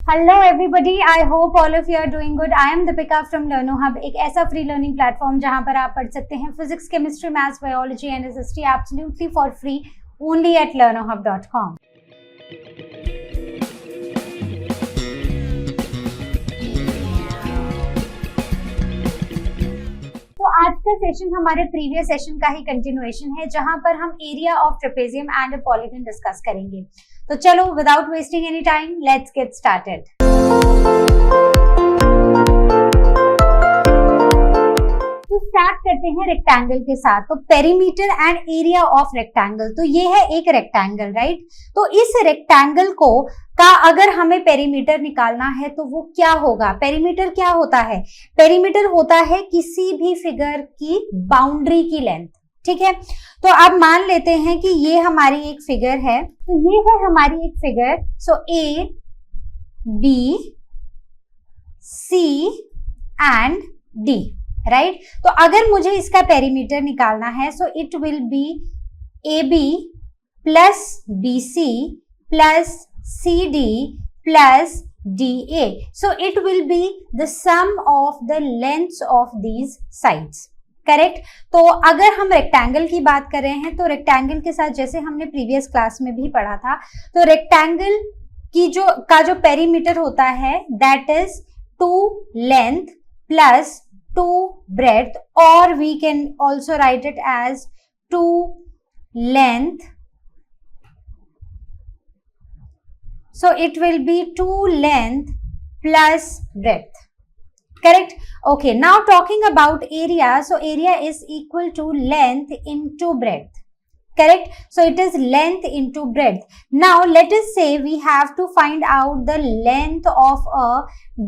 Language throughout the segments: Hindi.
Hello everybody, I hope all of you are doing good. I am Deepika from Learnohub, एक ऐसा फ्री लर्निंग प्लेटफॉर्म जहां पर आप पढ़ सकते हैं physics, chemistry, maths, biology and SST absolutely for free only at learnohub.com। तो आज का सेशन हमारे प्रीवियस सेशन का ही कंटिन्यूएशन है, जहां पर हम area of trapezium and a polygon discuss करेंगे। तो चलो, without wasting any time, let's get started. तो स्टार्ट करते हैं रेक्टेंगल के साथ। तो perimeter and area of rectangle, तो ये है एक रेक्टेंगल, राइट। तो इस रेक्टेंगल को का अगर हमें पेरीमीटर निकालना है तो वो क्या होगा? पेरीमीटर क्या होता है? पेरीमीटर होता है किसी भी फिगर की बाउंड्री की लेंथ, ठीक है। तो अब मान लेते हैं कि ये हमारी एक फिगर है, तो ये है हमारी एक figure. So A B C and D, right. तो अगर मुझे इसका पेरीमीटर निकालना है, so it will be A B plus B C plus C D plus D A. So it will be the sum of the lengths of these sides, correct. तो अगर हम रेक्टेंगल की बात कर रहे हैं, तो रेक्टेंगल के साथ जैसे हमने प्रीवियस क्लास में भी पढ़ा था, तो रेक्टेंगल की जो पेरीमीटर होता है that is 2 length plus 2 breadth, or we can also write it as 2 length. So it will be 2 length plus breadth, correct. Okay, now talking about area, so area is equal to length into breadth, correct. So it is length into breadth. Now let us say we have to find out the length of a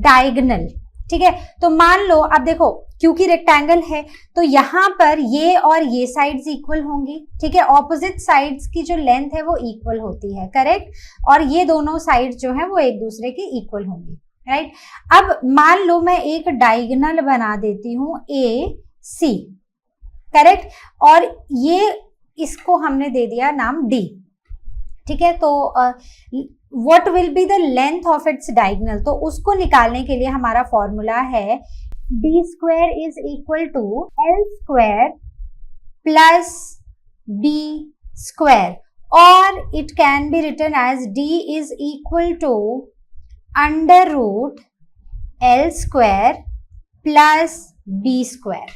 diagonal, ठीक है। तो मान लो, अब देखो, क्योंकि रेक्टेंगल है तो यहाँ पर ये और ये साइड्स इक्वल होंगी, ठीक है। ऑपोजिट साइड्स की जो लेंथ है वो इक्वल होती है, करेक्ट। और ये दोनों साइड्स जो है वो एक दूसरे के इक्वल होंगी, राइट। अब मान लो मैं एक डायगोनल बना देती हूँ ए सी, करेक्ट। और ये इसको हमने दे दिया नाम डी, ठीक है। तो what will be the length of its diagonal? तो उसको निकालने के लिए हमारा फॉर्मूला है d square is equal to l square plus b square, or it can be written as d is equal to under root l square plus b square,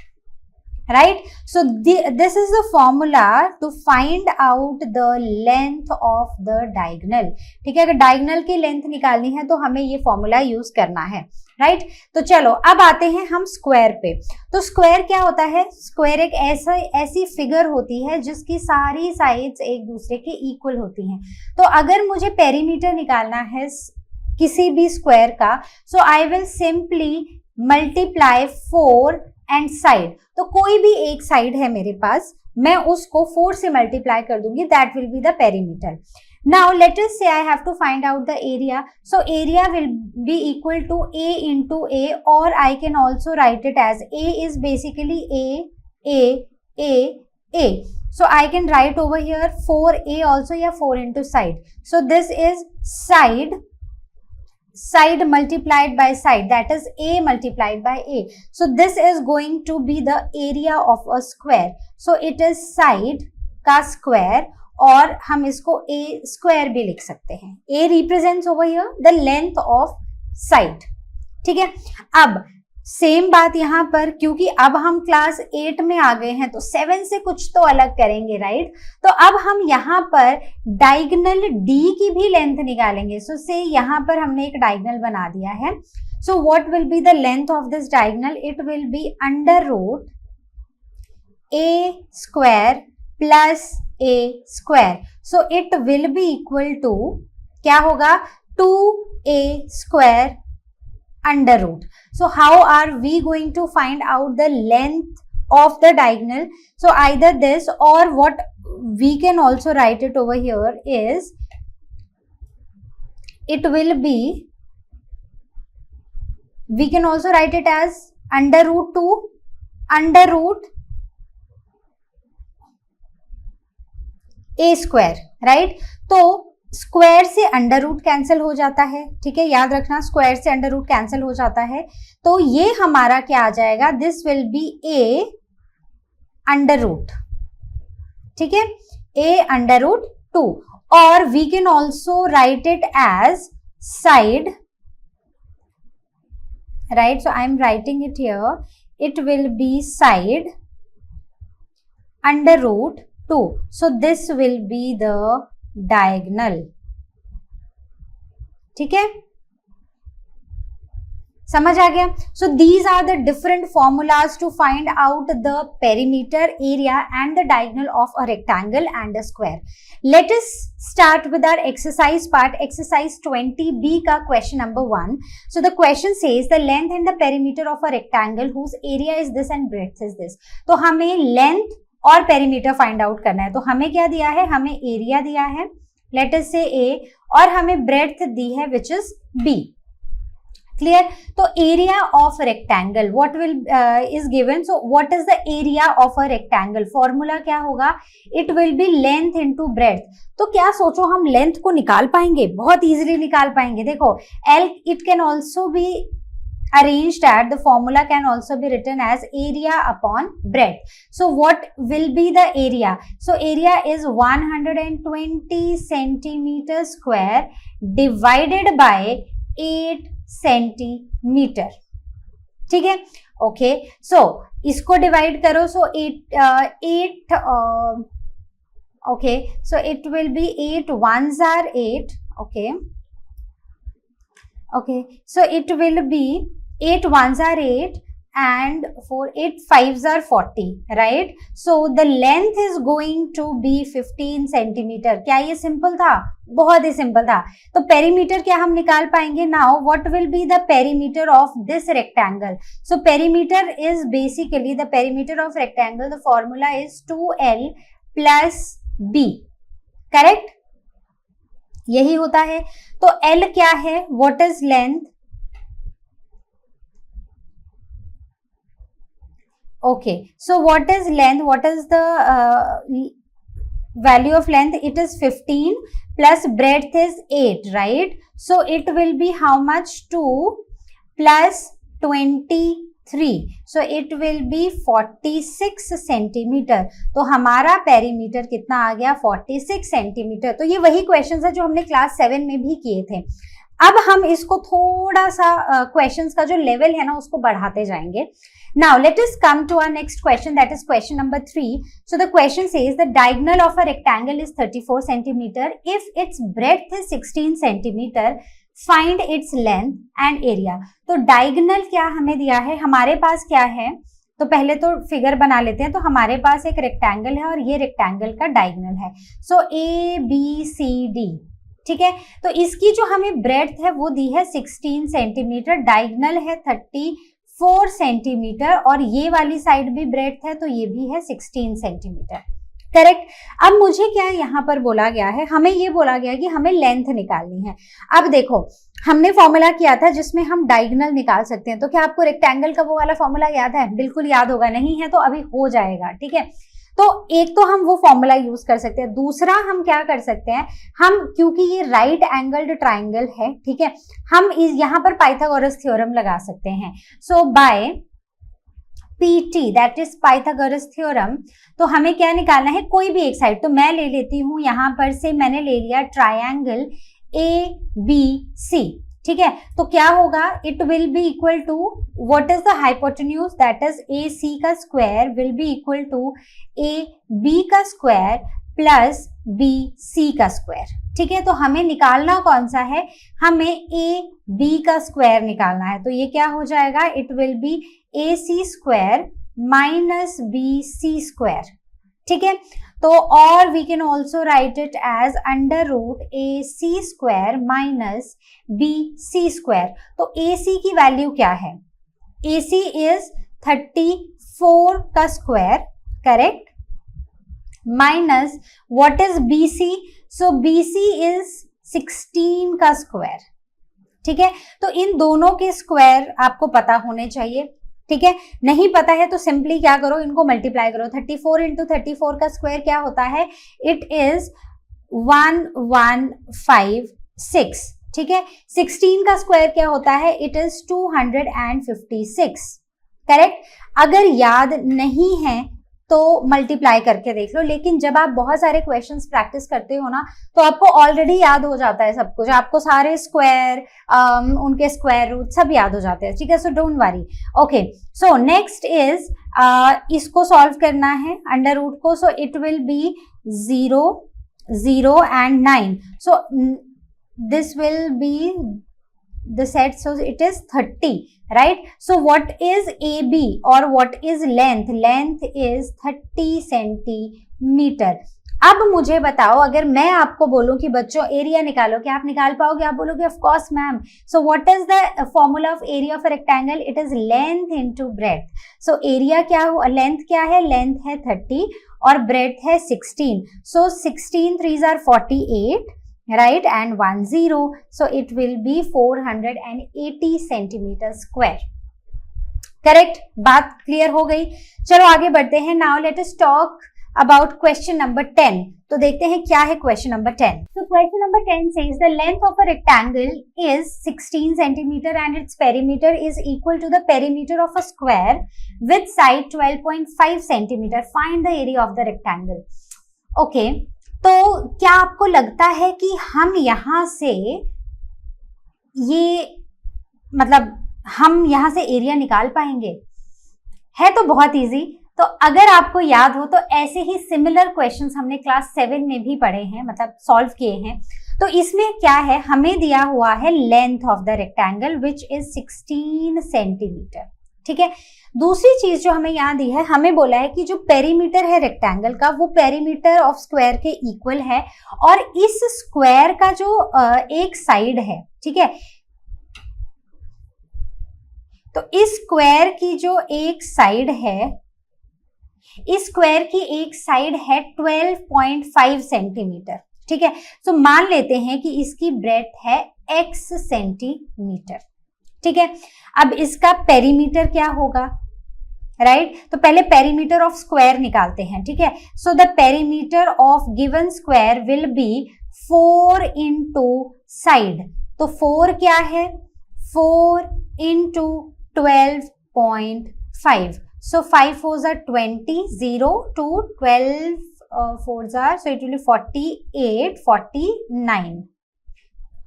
right. So this is the formula to find out the length of the diagonal, ठीक है। अगर डायगोनल की लेंथ निकालनी है तो हमें ये फॉर्मूला यूज करना है, राइट। तो चलो अब आते हैं हम स्क्वायर पे। तो स्क्वायर क्या होता है? स्क्वायर एक ऐसी फिगर होती है जिसकी सारी साइड्स एक दूसरे के इक्वल होती हैं। तो अगर मुझे पेरीमीटर निकालना है किसी भी स्क्वायर का, so I will simply multiply 4 and side. तो कोई भी एक साइड है मेरे पास, मैं उसको 4 से मल्टीप्लाई कर दूंगी, that will be the perimeter. Now let us say I have to find out the area. So area will be equal to a into a, और I can also write it as a is basically a. So I can write over here 4a also, या 4 into side. So this is side multiplied by side, that is a multiplied by a. So this is going to be the area of a square. So it is side का square, और हम इसको a square भी लिख सकते हैं। a represents over here the length of side, ठीक है। अब सेम बात यहाँ पर, क्योंकि अब हम क्लास 8 में आ गए हैं तो 7 से कुछ तो अलग करेंगे, राइट। तो अब हम यहाँ पर डायगोनल D की भी लेंथ निकालेंगे। सो से यहाँ पर हमने एक डायगोनल बना दिया है। So what will be the length of this diagonal? It will be under root a square plus a square. So it will be equal to, क्या होगा, 2a square under root. So how are we going to find out the length of the diagonal? So either this, or what we can also write it over here is, it will be, we can also write it as under root 2 under root a square, right. तो स्क्वायर से अंडर रूट कैंसिल हो जाता है, ठीक है, याद रखना स्क्वायर से अंडर रूट कैंसिल हो जाता है, तो ये हमारा क्या आ जाएगा, this will be A under root, ठीक है, ए अंडर रूट 2, और we can also write it as side, right, so I am writing it here, it will be side under root 2, so this will be the diagonal, ठीक है, समझ आ गया. So these are the different formulas to find out the perimeter, area and the diagonal of a rectangle and a square. Let us start with our exercise part. Exercise 20B का question number 1. So the question says the length and the perimeter of a rectangle whose area is this and breadth is this. तो हमें length और perimeter find out करना है. तो हमें क्या दिया है, हमें area दिया है, let us say A, और हमें breadth दी है which is B. क्लियर. तो area of rectangle what will is given. So what is the area of a rectangle, formula क्या होगा, it will B length into breadth. तो क्या सोचो हम लेंथ को निकाल पाएंगे, बहुत इजीली निकाल पाएंगे. देखो L it can also be arranged at the formula can also be written as area upon breadth. So what will be the area? So area is 120 centimeter square divided by 8 centimetre, ठीक है. ओके, सो इसको डिवाइड करो, सो 8 okay, so it will be 8 ones are 8, okay, okay, so it will be 8 ones are 8 and 8 5s are 40, right? So the length is going to be 15 centimeter. क्या ये सिंपल था, बहुत ही सिंपल था. तो पेरीमीटर क्या हम निकाल पाएंगे. Now what will be the perimeter of this rectangle. So perimeter is basically the perimeter of rectangle, the formula is 2l plus b, correct, यही होता है. तो l क्या है, what is length, okay, so what is length, what is the value of length, it is 15 plus breadth is 8, right? So it will be how much, 2 plus 23, so it will be 46 centimeter. तो हमारा पेरीमीटर कितना आ गया, 46 सेंटीमीटर. तो ये वही क्वेश्चंस है जो हमने क्लास 7 में भी किए थे. अब हम इसको थोड़ा सा क्वेश्चंस का जो लेवल है ना उसको बढ़ाते जाएंगे. Now let us come to our next question, that is question number 3. So the question says the diagonal of a rectangle is 34 centimeter. If its breadth is 16 centimeter, find its length and area. तो diagonal क्या हमें दिया है, हमारे पास क्या है, तो पहले तो फिगर बना लेते हैं. तो हमारे पास एक रेक्टेंगल है और ये रेक्टेंगल का डायगोनल है. सो ABCD, ठीक है. तो इसकी जो हमें ब्रेड्थ है वो दी है 16 सेंटीमीटर, डायगोनल है 34 सेंटीमीटर, और ये वाली साइड भी ब्रेड्थ है तो ये भी है 16 सेंटीमीटर, करेक्ट. अब मुझे क्या यहाँ पर बोला गया है, हमें ये बोला गया है कि हमें लेंथ निकालनी है. अब देखो हमने फॉर्मूला किया था जिसमें हम डायगोनल निकाल सकते हैं. तो क्या आपको रेक्टेंगल का वो वाला फॉर्मूला याद है, बिल्कुल याद होगा, नहीं है तो अभी हो जाएगा, ठीक है. तो एक तो हम वो फॉर्मूला यूज कर सकते हैं, दूसरा हम क्या कर सकते हैं, हम क्योंकि ये राइट एंगल्ड ट्राइंगल है, ठीक है, हम यहाँ पर पाइथागोरस थ्योरम लगा सकते हैं. So by PT that is Pythagoras theorem, तो हमें क्या निकालना है, कोई भी एक साइड. तो मैं ले लेती हूं यहां पर से, मैंने ले लिया ट्राइंगल ABC, ठीक है. तो क्या होगा, it will be equal to what is the hypotenuse, that is AC का square will be equal to AB का स्क्वायर प्लस BC का स्क्वायर, ठीक है. तो हमें निकालना कौन सा है, हमें AB का स्क्वायर निकालना है. तो ये क्या हो जाएगा, it will be AC square minus BC square, ठीक है. तो और we can also write it as under root AC square minus BC square. तो AC की वैल्यू क्या है, AC इज 34 का square, correct, minus what is BC, so BC is 16 का स्क्वायर, ठीक है. तो इन दोनों के स्क्वायर आपको पता होने चाहिए, ठीक है. नहीं पता है तो सिंपली क्या करो, इनको मल्टीप्लाई करो. 34 इंटू 34 का स्क्वायर क्या होता है, इट इज 1156, ठीक है। 16 का स्क्वायर क्या होता है? It is 256, correct. अगर याद नहीं है तो मल्टीप्लाई करके देख लो, लेकिन जब आप बहुत सारे क्वेश्चंस प्रैक्टिस करते हो ना तो आपको ऑलरेडी याद हो जाता है सब कुछ, आपको सारे स्क्वायर, उनके स्क्वायर रूट सब याद हो जाते हैं, ठीक है। So don't worry. Okay, so next is इसको सॉल्व करना है अंडर रूट को। सो it will B 0, 0 and 9. So this will be the set, so it is 30, right? So what is AB or what is length? Length is 30 centimeter. अब मुझे बताओ, अगर मैं आपको बोलूं कि बच्चों एरिया निकालो, क्या आप निकाल पाओगे? आप बोलोगे of course ma'am. So what is the formula of area of rectangle? It is length into breadth. So area क्या हुआ? लेंथ क्या है? लेंथ है 30 और ब्रेड्थ है 16. So 16 3s are 48, right? And 1 0. So it will be 480 centimeter square. Correct? बात क्लियर हो गई? चलो आगे बढ़ते हैं. Now let us talk about question number 10. तो देखते हैं क्या है question number 10. So question number 10 says the length of a rectangle is 16 centimeter and its perimeter is equal to the perimeter of a square with side 12.5 centimeter. Find the area of the rectangle. Okay, तो क्या आपको लगता है कि हम यहाँ से ये मतलब हम यहाँ से एरिया निकाल पाएंगे? है तो बहुत इजी. तो अगर आपको याद हो तो ऐसे ही सिमिलर क्वेश्चंस हमने क्लास 7 में भी पढ़े हैं, मतलब सॉल्व किए हैं. तो इसमें क्या है, हमें दिया हुआ है length of the rectangle which is 16 centimetre. ठीक है. दूसरी चीज जो हमें यहाँ दी है, हमें बोला है कि जो पेरीमीटर है रेक्टेंगल का वो पेरीमीटर ऑफ स्क्वायर के इक्वल है और इस स्क्वायर का जो एक साइड है, ठीक है, तो इस स्क्वायर की जो एक साइड है, इस स्क्वायर की एक साइड है 12.5 सेंटीमीटर. ठीक है. सो मान लेते हैं कि इसकी ब्रेड्थ है x सेंटीमीटर. ठीक है. अब इसका पेरीमीटर क्या होगा, राइट? तो पहले पेरीमीटर ऑफ स्क्वायर निकालते हैं. ठीक है. So the perimeter of given square will B 4 into side. तो 4 क्या है, 4 into 12.5. So 5 4s are 20, 0 to 12 4s are, so it will be 48, 49.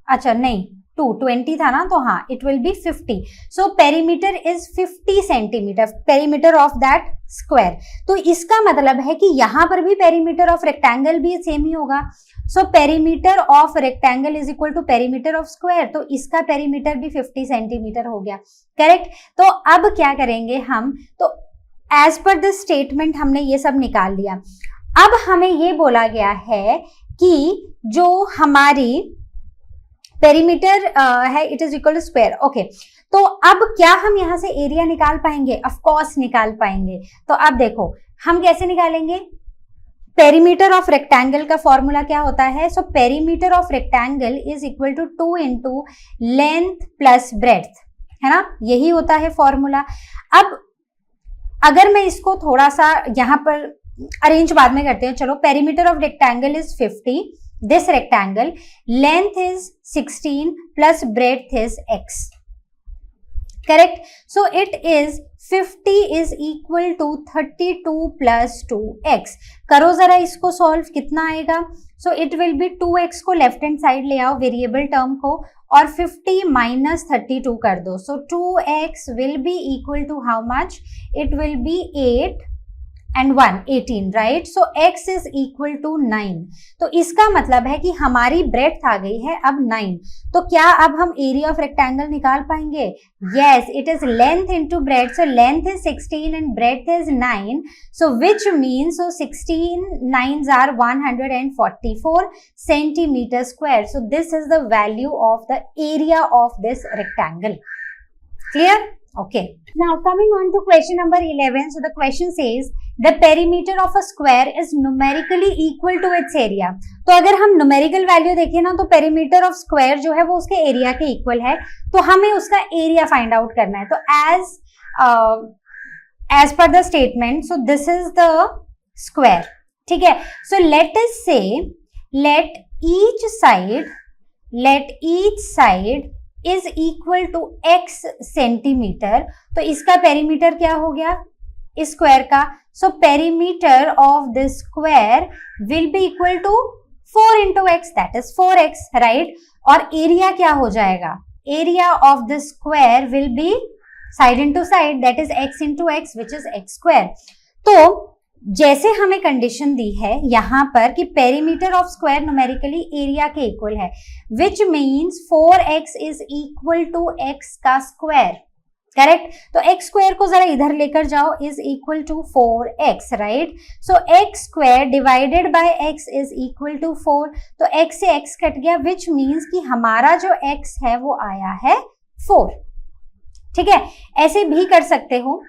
अच्छा नहीं, 20 था ना, तो हाँ, it will be 50. So perimeter is 50 centimeter, perimeter of that square. तो इसका मतलब है कि यहाँ पर भी perimeter of rectangle भी सेम ही होगा. So perimeter of rectangle is equal to perimeter of square. तो इसका perimeter भी 50 सेंटीमीटर हो गया. करेक्ट. तो अब क्या करेंगे हम, तो एज पर द स्टेटमेंट हमने ये सब निकाल लिया. अब हमें ये बोला गया है कि जो हमारी पेरीमीटर है it is equal to square. Okay, तो अब क्या हम यहां से एरिया निकाल पाएंगे? ऑफ कोर्स निकाल पाएंगे. तो अब देखो हम कैसे निकालेंगे. पेरीमीटर ऑफ रेक्टेंगल का फॉर्मूला क्या होता है? So perimeter of rectangle is equal to 2 into length plus breadth, है ना, यही होता है फॉर्मूला. अब अगर मैं इसको थोड़ा सा यहाँ पर अरेंज बाद में करते हैं. चलो, perimeter of rectangle is 50, this rectangle, length is 16 plus breadth is x. Correct. So it is 50 is equal to 32 plus 2x. करो जरा इसको सॉल्व, कितना आएगा? सो इट विल बी 2x को लेफ्ट हैंड साइड ले आओ, वेरिएबल टर्म को, और 50 माइनस 32 कर दो. So 2x will be equal to how much? It will be 8 and 1 18, right? So x is equal to 9. तो इसका मतलब है कि हमारी ब्रेड्थ आ गई है अब 9. तो क्या अब हम एरिया ऑफ रेक्टेंगल निकाल पाएंगे? Yes, it is length into breadth. So length is 16 and breadth is 9. So which means, so 16 9s are 144 centimeter square. So this is the value of the area of this rectangle. Clear? Okay. Now coming on to question number 11. So the question says the perimeter of a square is numerically equal to its area. तो अगर हम न्यूमेरिकल वैल्यू देखें ना, तो पेरीमीटर ऑफ स्क्वायर जो है वो उसके एरिया के इक्वल है. तो हमें उसका एरिया फाइंड आउट करना है. तो as per the statement, so this is the square. ठीक है. सो लेट अस से let each side is equal to x centimetre, तो इसका पेरीमीटर क्या हो गया स्क्वायर का, so perimeter of the square will be equal to 4 into x, that is 4x, right. और एरिया क्या हो जाएगा, area of the square will be side into side, that is x into x which is x square। तो जैसे हमें कंडीशन दी है यहां पर कि perimeter of square numerically area के इक्वल है, which means 4x is equal to x का स्क्वायर, करेक्ट। तो x स्क्वायर को जरा इधर लेकर जाओ, is equal to 4x, right. So x square divided by x is equal to 4, तो x से x कट गया, विच मीन्स कि हमारा जो x है वो आया है 4, ठीक है। ऐसे भी कर सकते हो,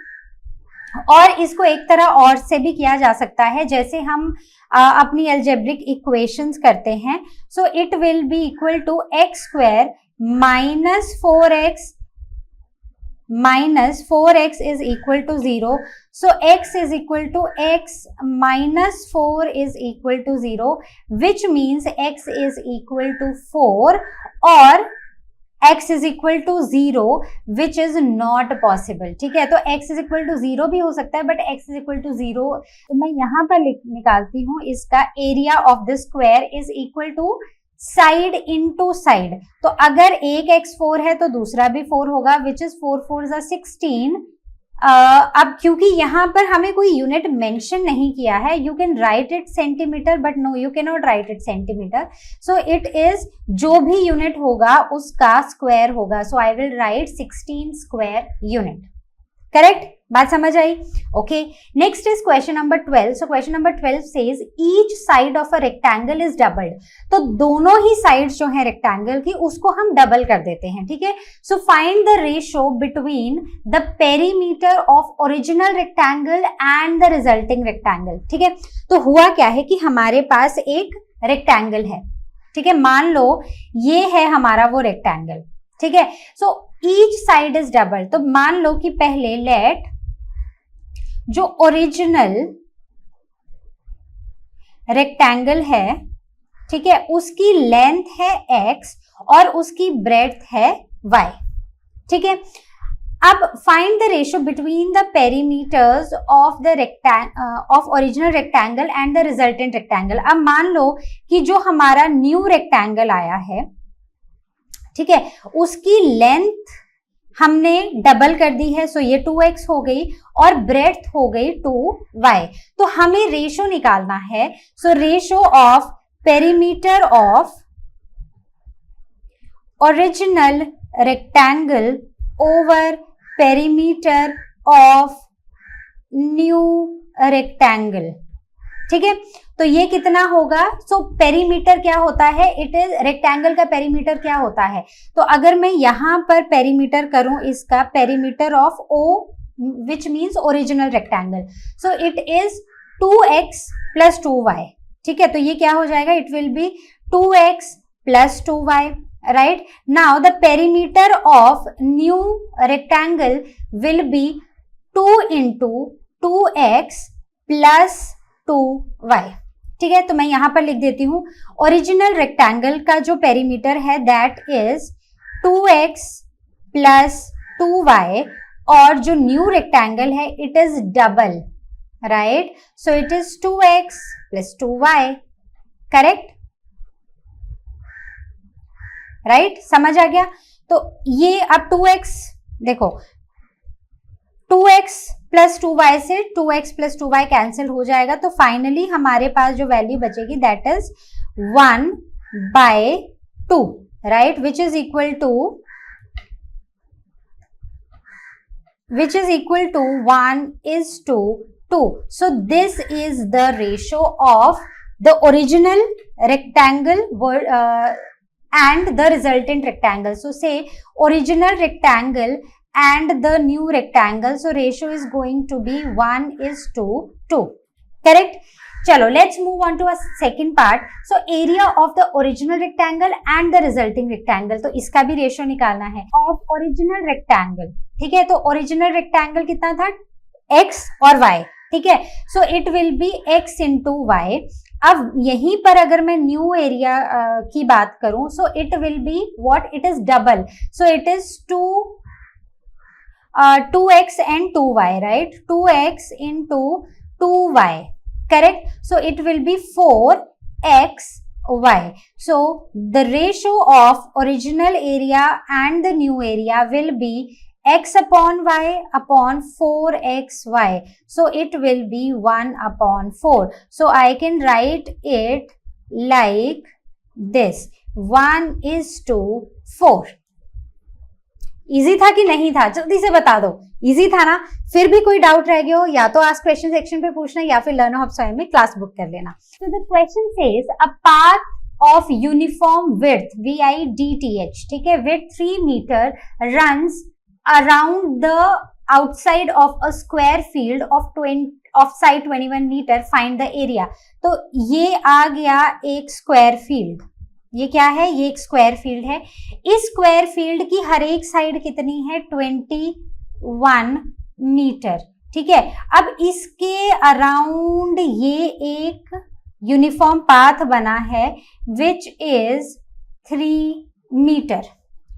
और इसको एक तरह और से भी किया जा सकता है, जैसे हम अपनी अलजेब्रिक इक्वेशंस करते हैं। So it will be equal to x square minus 4x is equal to 0, so x is equal to x minus 4 is equal to 0, which means x is equal to 4 और x is equal to 0 which is not possible, ठीक है। तो x इज इक्वल टू 0 भी हो सकता है, but x is equal to 0, तो मैं यहां पर निकालती हूं इसका area of the square is equal to side into side. तो अगर एक x 4 है तो दूसरा भी 4 होगा, विच इज 4 4 16। अब क्योंकि यहाँ पर हमें कोई यूनिट मेंशन नहीं किया है, you can write it centimetre, but no you can not write it centimetre, so it is जो भी यूनिट होगा उसका स्क्वायर होगा, so I will write 16 square unit, correct. बात समझ आई, okay. Next is question number 12। So question number 12 says each side of a rectangle is doubled, तो दोनों ही साइड्स जो है रेक्टेंगल की उसको हम डबल कर देते हैं, ठीक है। So find the ratio between the perimeter of original rectangle and the resulting rectangle, ठीक है। तो हुआ क्या है कि हमारे पास एक रेक्टेंगल है, ठीक है, मान लो ये है हमारा वो रेक्टेंगल, ठीक है। So each side is double, तो मान लो कि पहले लेट जो ओरिजिनल रेक्टेंगल है, ठीक है, उसकी लेंथ है x और उसकी ब्रेड्थ है y, ठीक है। अब find the ratio between the perimeters of the of original rectangle and the resultant rectangle. अब मान लो कि जो हमारा न्यू रेक्टेंगल आया है, ठीक है, उसकी लेंथ हमने डबल कर दी है, सो ये 2x हो गई और ब्रेड्थ हो गई 2y। तो हमें रेशो निकालना है, so ratio of perimeter of original rectangle over perimeter of new rectangle, ठीक है। तो ये कितना होगा, सो पेरीमीटर क्या होता है, इट इज रेक्टेंगल का पेरीमीटर क्या होता है, तो अगर मैं यहां पर पेरीमीटर करूं इसका perimeter of O which means original rectangle, so it is 2x plus 2y, ठीक है। तो ये क्या हो जाएगा, it will be 2x plus 2y, right. Now the perimeter of new rectangle will be 2 into 2x plus 2y, ठीक है। तो मैं यहां पर लिख देती हूं ओरिजिनल रेक्टेंगल का जो पेरीमीटर है that is 2x plus 2y, और जो न्यू रेक्टेंगल है it is double, right. So it is 2x plus 2y, correct, right, समझ आ गया। तो ये अब 2x देखो, 2x प्लस 2y से 2x प्लस 2y कैंसिल हो जाएगा, तो फाइनली हमारे पास जो वैल्यू बचेगी that is 1/2, right, which is equal to 1:2. So this is the ratio of the original rectangle and the resultant rectangle. So say original rectangle and the new rectangle, so ratio is going to be 1:2, correct. Chalo, let's move on to a second part. So area of the original rectangle and the resulting rectangle, तो इसका भी रेशियो निकालना है of original rectangle, ठीक है। तो original rectangle कितना था, x और y, ठीक है। So it will be x into y अब यहीं पर अगर मैं न्यू एरिया की बात करूं, सो it will be what, it is double, so it is 2x and 2y, right? 2x into 2y, correct? So it will be 4xy. So the ratio of original area and the new area will be x upon y upon 4xy. So it will be 1 upon 4. So I can write it like this, 1:4. Easy था कि नहीं था, जल्दी से बता दो, इजी था ना? फिर भी कोई डाउट रह गया हो या तो आस्क क्वेश्चन सेक्शन पे पूछना या फिर लर्नर हब स्वयं में क्लास बुक कर लेना. So the question says a path of uniform width VIDTH, ठीक है, width 3 meter runs around the outside of a square field of side 21 meter, find the area. तो ये आ गया एक स्क्वायर फील्ड, ये क्या है, ये एक स्क्वायर फील्ड है. इस स्क्वायर फील्ड की हर एक साइड कितनी है, 21 मीटर, ठीक है. अब इसके अराउंड ये एक यूनिफॉर्म पाथ बना है विच इज 3 मीटर,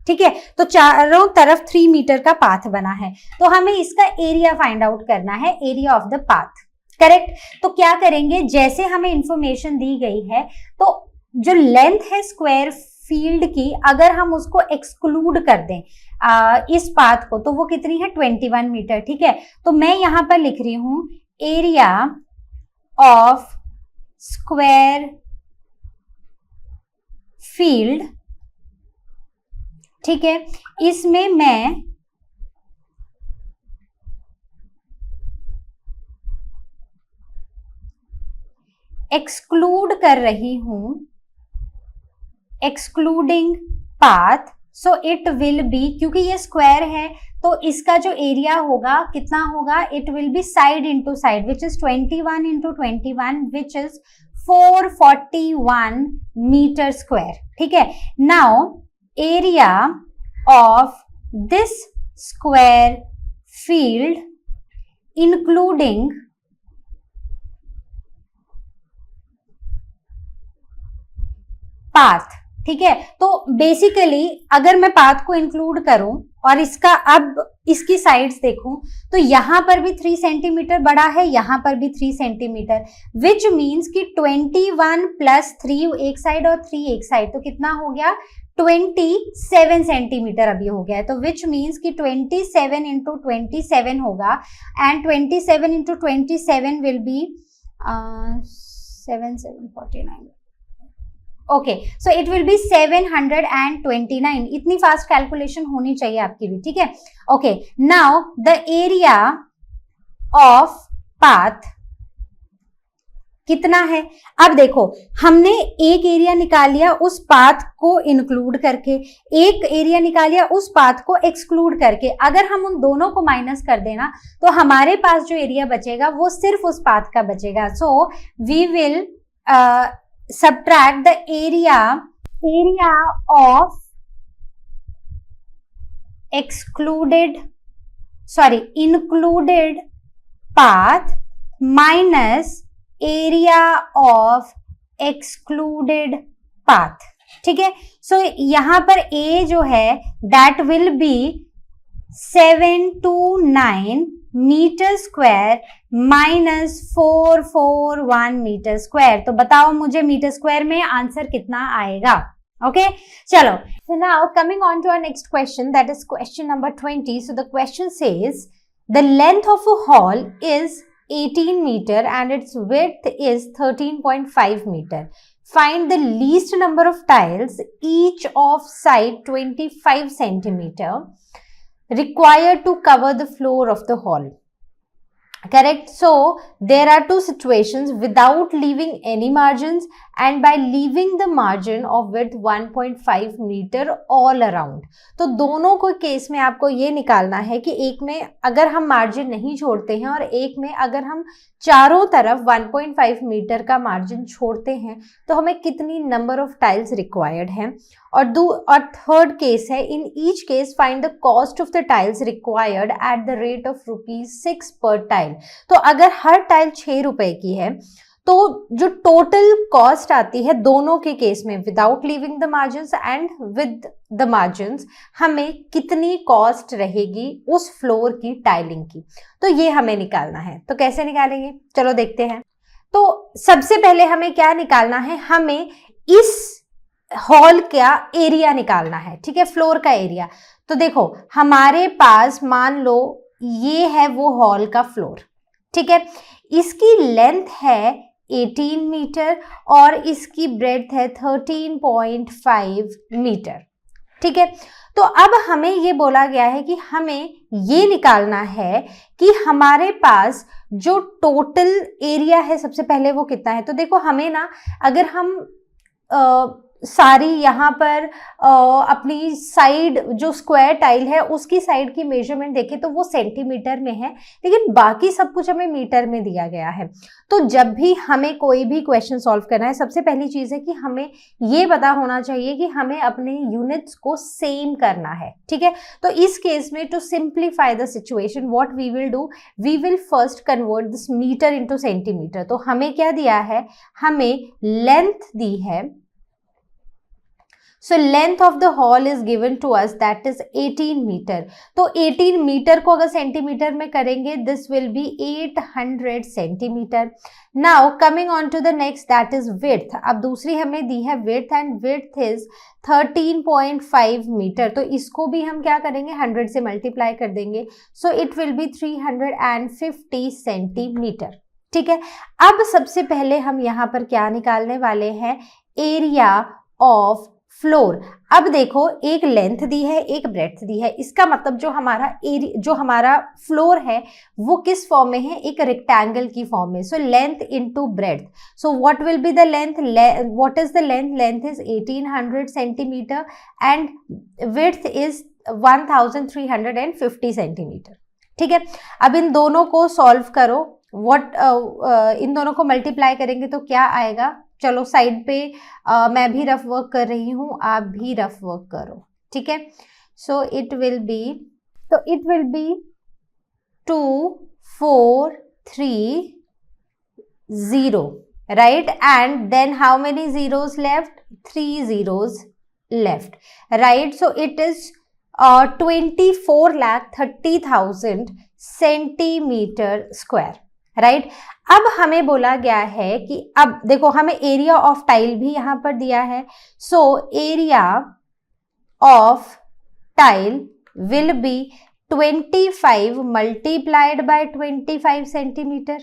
ठीक है. तो चारों तरफ 3 मीटर का पाथ बना है, तो हमें इसका एरिया फाइंड आउट करना है, area of the path, correct. तो क्या करेंगे, जैसे हमें इंफॉर्मेशन दी गई है, तो जो लेंथ है स्क्वायर फील्ड की, अगर हम उसको एक्सक्लूड कर दें इस पाथ को, तो वो कितनी है, 21 मीटर, ठीक है. तो मैं यहां पर लिख रही हूं एरिया ऑफ स्क्वायर फील्ड, ठीक है. इसमें मैं एक्सक्लूड कर रही हूं, excluding path, so it will B, क्योंकि ये स्क्वायर है तो इसका जो एरिया होगा कितना होगा, it will be side into side which is 21 into 21 which is 441 metre square, ठीक है. Now area of this square field including path, ठीक है. तो बेसिकली अगर मैं पाथ को इंक्लूड करूं और इसका अब इसकी साइड्स देखूं, तो यहां पर भी 3 सेंटीमीटर बड़ा है, यहां पर भी 3 सेंटीमीटर, विच मीन्स कि 21 प्लस 3 एक साइड और 3 एक साइड, तो कितना हो गया, 27 सेंटीमीटर अभी हो गया है. तो विच मीन्स कि 27 इंटू 27 होगा, and 27 into 27 will be 749. Okay, so it will B 729. इतनी फास्ट कैलकुलेशन होनी चाहिए आपकी भी, ठीक है. Okay, now the area of path कितना है. अब देखो, हमने एक एरिया निकाल लिया उस पाथ को इंक्लूड करके, एक एरिया निकाल लिया उस पाथ को एक्सक्लूड करके. अगर हम उन दोनों को माइनस कर देना तो हमारे पास जो एरिया बचेगा वो सिर्फ उस पाथ का बचेगा. So we will subtract the area of included path minus area of excluded path, ठीक है. सो यहां पर a जो है that will be 729 metre square minus 441 metre square. तो बताओ मुझे मीटर स्क्वायर में आंसर कितना आएगा. ओके, चलो. So now coming on to our next question, that is question number 20. So the question says the length of a hall is 18 meter and its width is 13.5 meter. Find the least number of tiles each of side 25 centimeter required to cover the floor of the hall. Correct. So there are two situations, without leaving any margins and by leaving the margin of width 1.5 meter all around. तो दोनों को केस में आपको ये निकालना है कि एक में अगर हम मार्जिन नहीं छोड़ते हैं और एक में अगर हम चारों तरफ 1.5 मीटर का मार्जिन छोड़ते हैं तो हमें कितनी नंबर ऑफ टाइल्स रिक्वायर्ड हैं. और थर्ड केस है, in each case find the cost of the tiles required at the rate of ₹6 पर टाइल. तो अगर हर टाइल 6 रुपए की है तो जो टोटल कॉस्ट आती है दोनों के केस में, without leaving the margins and with the margins, हमें कितनी कॉस्ट रहेगी उस फ्लोर की टाइलिंग की, तो ये हमें निकालना है। तो कैसे निकालेंगे, चलो देखते हैं। तो सबसे पहले हमें क्या निकालना है, हमें इस हॉल का एरिया निकालना है, ठीक है, फ्लोर का एरिया। तो देखो हमारे पास मान लो ये है वो हॉल का फ्लोर, ठीक है, इसकी लेंथ है 18 मीटर और इसकी ब्रेड्थ है 13.5 मीटर, ठीक है। तो अब हमें ये बोला गया है कि हमें ये निकालना है कि हमारे पास जो टोटल एरिया है सबसे पहले वो कितना है। तो देखो हमें ना, अगर हम सारी यहाँ पर अपनी साइड जो स्क्वायर टाइल है उसकी साइड की मेजरमेंट देखें तो वो सेंटीमीटर में है, लेकिन बाकी सब कुछ हमें मीटर में दिया गया है। तो जब भी हमें कोई भी क्वेश्चन सॉल्व करना है, सबसे पहली चीज है कि हमें ये पता होना चाहिए कि हमें अपने यूनिट्स को सेम करना है, ठीक है। तो इस केस में to simplify the situation what we will do, we will first convert this metre into centimetre. तो हमें क्या दिया है, हमें लेंथ दी है, so length of the hall is given to us, that is 18 metre. तो 18 मीटर को अगर सेंटीमीटर में करेंगे this will be 800 centimetre. now coming on to the next, that is width। अब दूसरी हमें दी है width and width is 13.5 metre. तो इसको भी हम क्या करेंगे, 100 से मल्टीप्लाई कर देंगे, so it will be 350 centimetre, ठीक है। अब सबसे पहले हम यहाँ पर क्या निकालने वाले हैं, एरिया ऑफ फ्लोर। अब देखो एक लेंथ दी है, एक ब्रेड्थ दी है, इसका मतलब जो हमारा फ्लोर है वो किस फॉर्म में है, एक रेक्टेंगल की फॉर्म में। So length into breadth, so what will be the length, what is the length, length is 1800 centimetre and width is 1350 centimetre, ठीक है। अब इन दोनों को सॉल्व करो, इन दोनों को मल्टीप्लाई करेंगे तो क्या आएगा, चलो साइड पे मैं भी रफ वर्क कर रही हूं, आप भी रफ वर्क करो, ठीक है। So it will be 2430, right, and then how many zeros left, 3 zeros left, right, so it is 24,30,000 centimetre square, right. अब हमें बोला गया है कि अब देखो हमें एरिया ऑफ टाइल भी यहां पर दिया है, so area of tile will be 25 multiplied by 25 centimetre,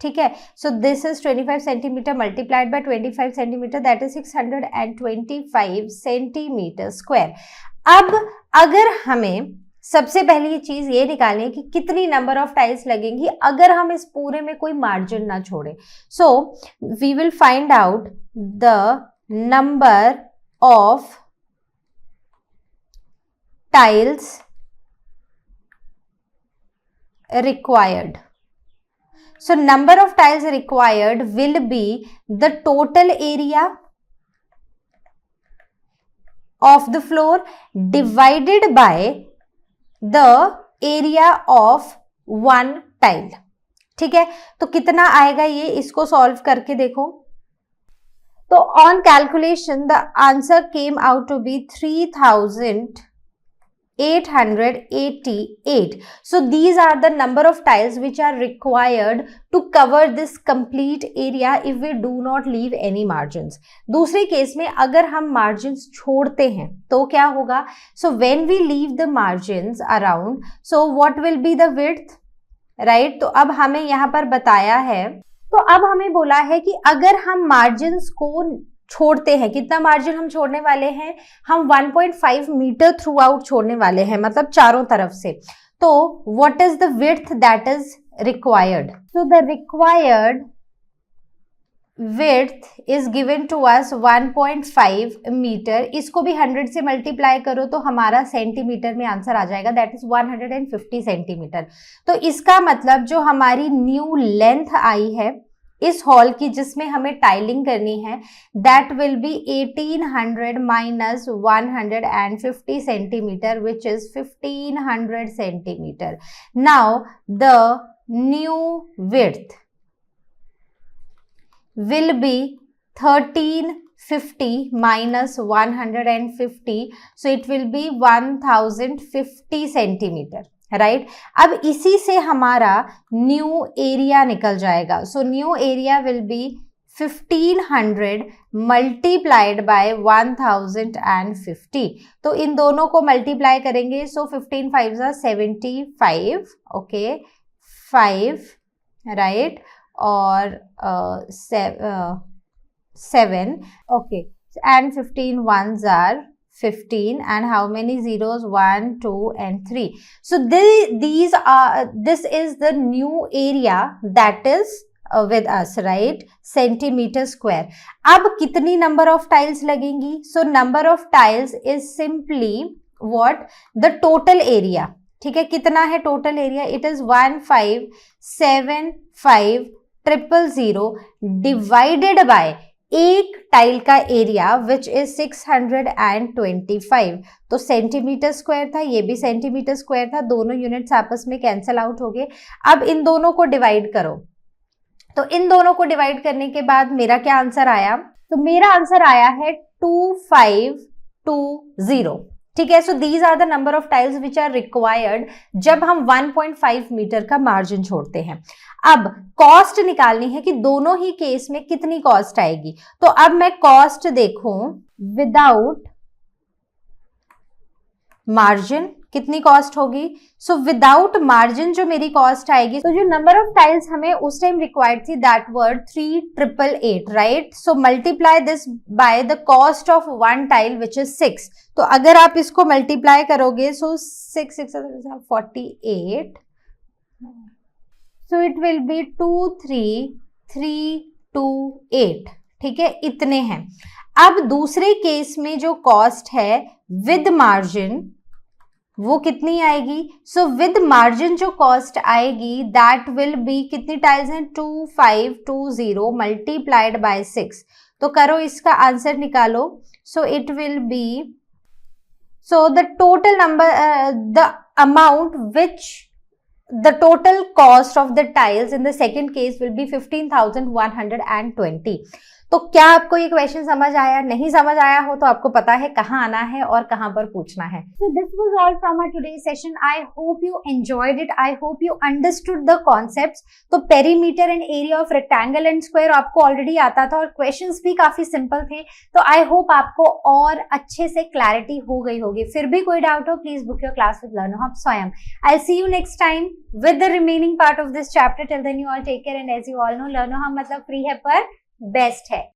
ठीक है। सो this is 25 centimetre multiplied by 25 centimetre, that is 625 centimetre square. अब अगर हमें सबसे पहली चीज ये निकालनी है कि कितनी नंबर ऑफ टाइल्स लगेंगी अगर हम इस पूरे में कोई मार्जिन ना छोड़े। So we will find out the number of tiles required. So number of tiles required will be the total area of the floor divided by the area of one tile, ठीक है। तो कितना आएगा ये, इसको सॉल्व करके देखो। तो on calculation the answer came out to be 3,888. So these are the number of tiles which are required to cover this complete area if we do not leave any margins. दूसरे केस में अगर हम margins छोड़ते हैं तो क्या होगा, so when we leave the margins around, so what will be the width, right? तो अब हमें यहाँ पर बताया है, तो अब हमें बोला है कि अगर हम margins को छोड़ते हैं, कितना मार्जिन हम छोड़ने वाले हैं, हम 1.5 मीटर थ्रू आउट छोड़ने वाले हैं, मतलब चारों तरफ से। तो what is the width that is required, so the required width is given to us 1.5 metre. इसको भी 100 से मल्टीप्लाई करो तो हमारा सेंटीमीटर में आंसर आ जाएगा, दैट इज 150 सेंटीमीटर। तो इसका मतलब जो हमारी न्यू लेंथ आई है इस हॉल की जिसमें हमें टाइलिंग करनी है, that will B 1800 minus 150 centimetre which is 1500 centimetre. Now the new width will be 1350 minus 150, so it will be 1050 centimetre, right. अब इसी से हमारा न्यू एरिया निकल जाएगा, so new area will B 1500 multiplied by 1050, तो इन दोनों को मल्टीप्लाई करेंगे, सो 15 5 75, ओके 5, राइट, और 7, okay, and 15 ones are 15, and how many zeros? 1 2 and 3. So this is the new area that is with us, right? Centimeter square. अब कितनी number of tiles लगेंगी? So number of tiles is simply what? The total area. ठीक है, कितना है total area? It is 1575,000 divided by एक टाइल का एरिया विच इज 625, तो सेंटीमीटर स्क्वायर था, ये भी सेंटीमीटर स्क्वायर था, दोनों यूनिट्स आपस में कैंसल आउट हो गए। अब इन दोनों को डिवाइड करो, तो इन दोनों को डिवाइड करने के बाद मेरा क्या आंसर आया? तो मेरा आंसर आया है 2520, ठीक है। So these are the number of tiles which are required जब हम 1.5 मीटर का मार्जिन छोड़ते हैं। अब कॉस्ट निकालनी है कि दोनों ही केस में कितनी कॉस्ट आएगी, तो अब मैं कॉस्ट देखूं विदाउट मार्जिन कितनी कॉस्ट होगी। सो विदाउट मार्जिन जो मेरी कॉस्ट आएगी, तो जो नंबर ऑफ टाइल्स हमें उस टाइम रिक्वायर्ड थी that were 3888, right. So multiply this by the cost of one tile which is 6, तो अगर आप इसको मल्टीप्लाई करोगे, सो 6 6 48, सो इट विल बी 23328, ठीक है, इतने हैं। अब दूसरे केस में जो कॉस्ट है विद मार्जिन वो कितनी आएगी? सो विद मार्जिन जो कॉस्ट आएगी दैट विल बी, कितनी टाइल्स हैं? 2520 मल्टीप्लाइड बाय 6, तो करो इसका आंसर निकालो। सो it will B, so the total number, the amount which the total cost of the tiles in the second case will be 15,120. तो क्या आपको ये क्वेश्चन समझ आया? नहीं समझ आया हो तो आपको पता है कहाँ आना है और कहाँ पर पूछना है। So this was all from our today's session. I hope you enjoyed it. I hope you understood the concepts. तो perimeter and area of rectangle and square आपको ऑलरेडी आता था और क्वेश्चंस भी काफी सिंपल थे, तो आई होप आपको और अच्छे से क्लैरिटी हो गई होगी। फिर भी कोई डाउट हो, please book your class with लर्नो hub स्वयं। I'll see you next time with the remaining part of this chapter. Till then you all take care, and as you all know, लर्नो hub मतलब फ्री है पर बेस्ट है।